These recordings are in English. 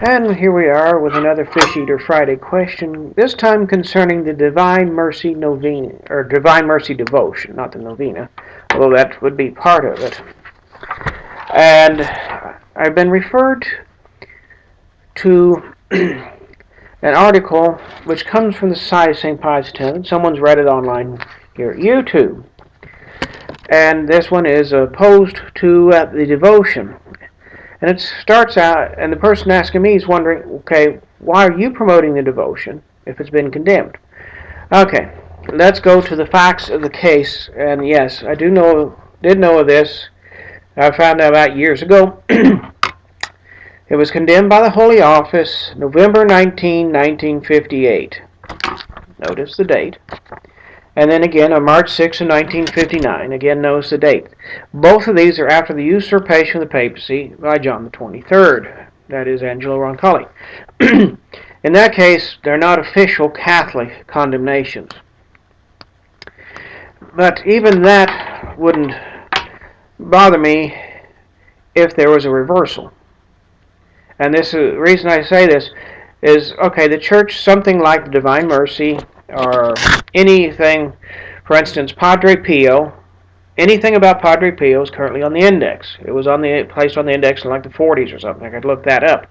And here we are with another Fish Eater Friday question, this time concerning the Divine Mercy Novena, or Divine Mercy Devotion, not the Novena, although that would be part of it. And I've been referred to an article which comes from the Society of St. Pius X. Someone's read it online here at YouTube. And this one is opposed to the devotion. And it starts out, and the person asking me is wondering, okay, why are you promoting the devotion if it's been condemned? Okay, let's go to the facts of the case. And yes, I did know of this. I found out about years ago. It was condemned by the Holy Office, November 19, 1958. Notice the date. And then again on March 6 of 1959. Again, notice the date. Both of these are after the usurpation of the papacy by John the 23rd. That is Angelo Roncalli. In that case, they're not official Catholic condemnations. But even that wouldn't bother me if there was a reversal. And this is the reason I say this is, okay, the church, something like the Divine Mercy, or anything, for instance, Padre Pio, anything about Padre Pio is currently on the index. It was placed on the index in like the 40s or something. I could look that up.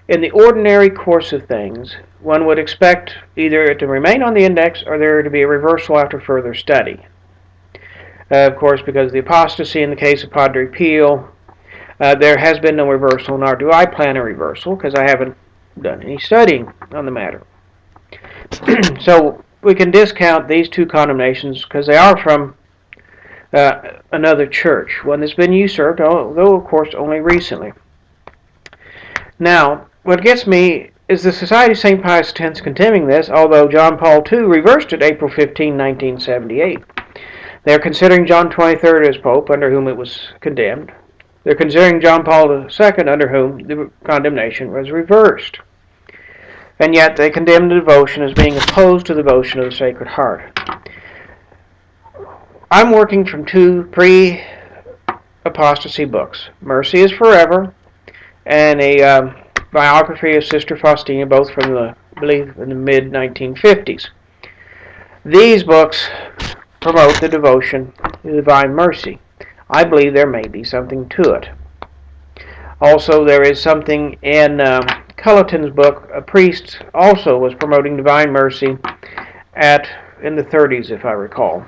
In the ordinary course of things, one would expect either it to remain on the index or there to be a reversal after further study. Of course, because of the apostasy in the case of Padre Pio, there has been no reversal, nor do I plan a reversal, because I haven't done any studying on the matter. So we can discount these two condemnations because they are from another church, one that's been usurped, although of course only recently. Now, what gets me is the Society of St. Pius X condemning this, although John Paul II reversed it April 15, 1978. They're considering John XXIII as Pope, under whom it was condemned. They're considering John Paul II, under whom the condemnation was reversed. And yet they condemn the devotion as being opposed to the devotion of the Sacred Heart. I'm working from two pre-apostasy books, Mercy is Forever, and a biography of Sister Faustina, both from the, I believe, in the mid-1950s. These books promote the devotion to the Divine Mercy. I believe there may be something to it. Also, there is something in Culleton's book. A priest also was promoting Divine Mercy in the 30s, if I recall.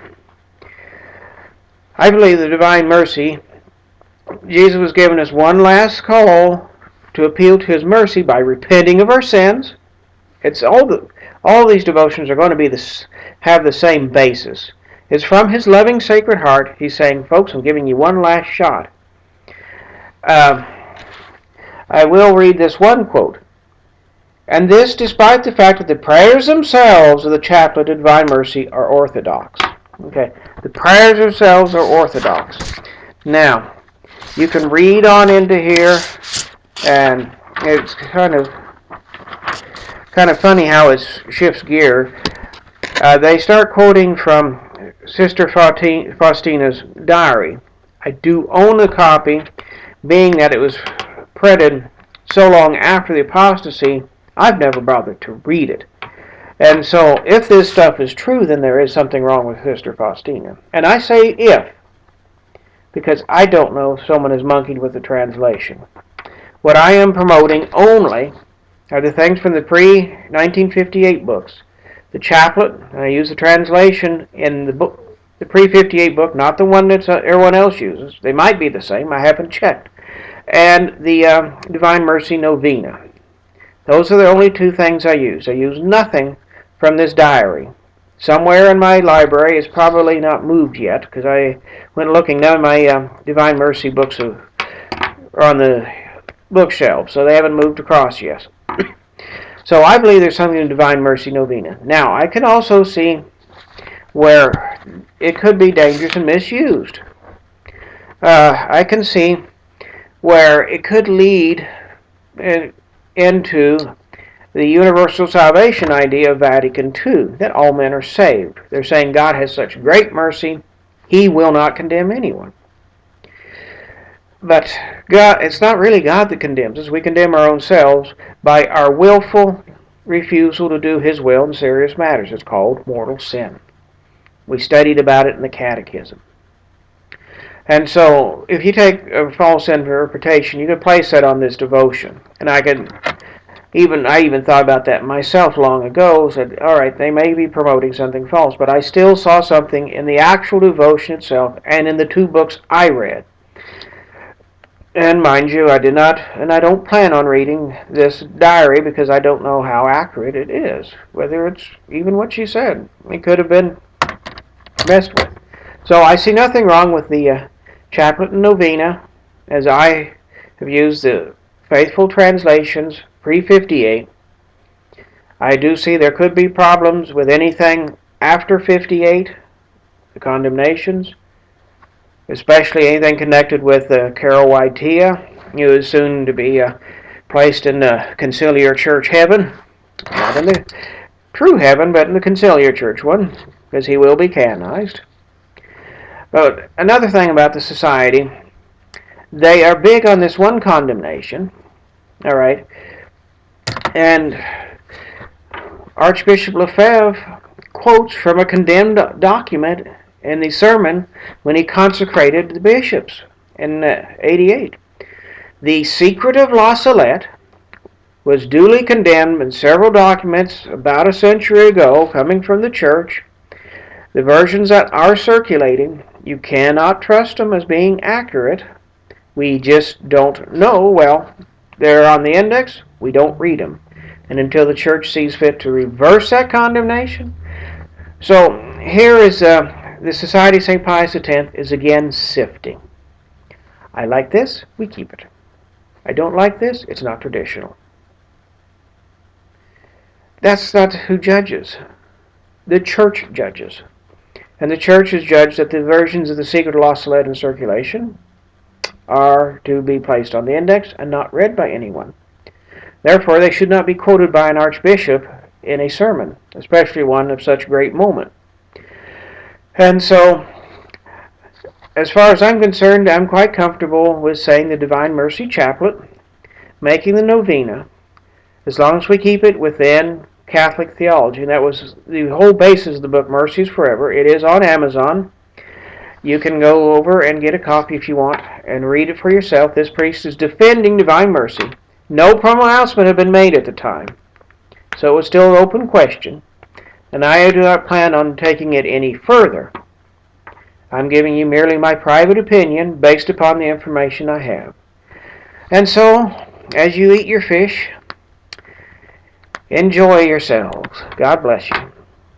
I believe the Divine Mercy, Jesus was giving us one last call to appeal to His mercy by repenting of our sins. It's all these devotions are going to have the same basis. It's from His loving Sacred Heart. He's saying, folks, I'm giving you one last shot. I will read this one quote. And this despite the fact that the prayers themselves of the Chaplet of Divine Mercy are orthodox. Okay, the prayers themselves are orthodox. Now, you can read on into here, and it's kind of funny how it shifts gear. They start quoting from Sister Faustina's diary. I do own a copy, being that it was printed so long after the apostasy, I've never bothered to read it. And so, if this stuff is true, then there is something wrong with Sister Faustina. And I say if, because I don't know if someone has monkeyed with the translation. What I am promoting only are the things from the pre-1958 books. The Chaplet, I use the translation in the book, the pre-58 book, not the one that everyone else uses. They might be the same, I haven't checked. And the Divine Mercy Novena. Those are the only two things I use. I use nothing from this diary. Somewhere in my library, it's probably not moved yet, because I went looking. None of my Divine Mercy books are on the bookshelf, so they haven't moved across yet. So I believe there's something in Divine Mercy Novena. Now, I can also see where it could be dangerous and misused. I can see where it could lead into the universal salvation idea of Vatican II, that all men are saved. They're saying God has such great mercy, He will not condemn anyone. But God, it's not really God that condemns us. We condemn our own selves by our willful refusal to do His will in serious matters. It's called mortal sin. We studied about it in the Catechism. And so, if you take a false interpretation, you can place that on this devotion. And I even thought about that myself long ago. Said, all right, they may be promoting something false, but I still saw something in the actual devotion itself and in the two books I read. And mind you, I did not, and I don't plan on reading this diary because I don't know how accurate it is. Whether it's even what she said. It could have been messed with. So I see nothing wrong with the chaplet and novena, as I have used the faithful translations pre-58. I do see there could be problems with anything after 58, the condemnations, especially anything connected with Carol Wojtyła, who is soon to be placed in the conciliar church heaven. Not in the true heaven, but in the conciliar church one, because he will be canonized. But another thing about the society, they are big on this one condemnation, all right, and Archbishop Lefebvre quotes from a condemned document in the sermon when he consecrated the bishops in 88. The secret of La Salette was duly condemned in several documents about a century ago coming from the church. The versions that are circulating, you cannot trust them as being accurate. We just don't know. Well, they're on the index. We don't read them. And until the church sees fit to reverse that condemnation. So here is the Society of St. Pius X is again sifting. I like this, we keep it. I don't like this, it's not traditional. That's not who judges. The church judges. And the church has judged that the versions of the Secret of La Salette in circulation are to be placed on the index and not read by anyone. Therefore, they should not be quoted by an archbishop in a sermon, especially one of such great moment. And so, as far as I'm concerned, I'm quite comfortable with saying the Divine Mercy Chaplet, making the novena, as long as we keep it within Catholic theology. And that was the whole basis of the book, Mercies Forever. It is on Amazon. You can go over and get a copy if you want and read it for yourself. This priest is defending Divine Mercy. No pronouncement had been made at the time, so it was still an open question, and I do not plan on taking it any further. I'm giving you merely my private opinion based upon the information I have. And so, as you eat your fish, enjoy yourselves. God bless you.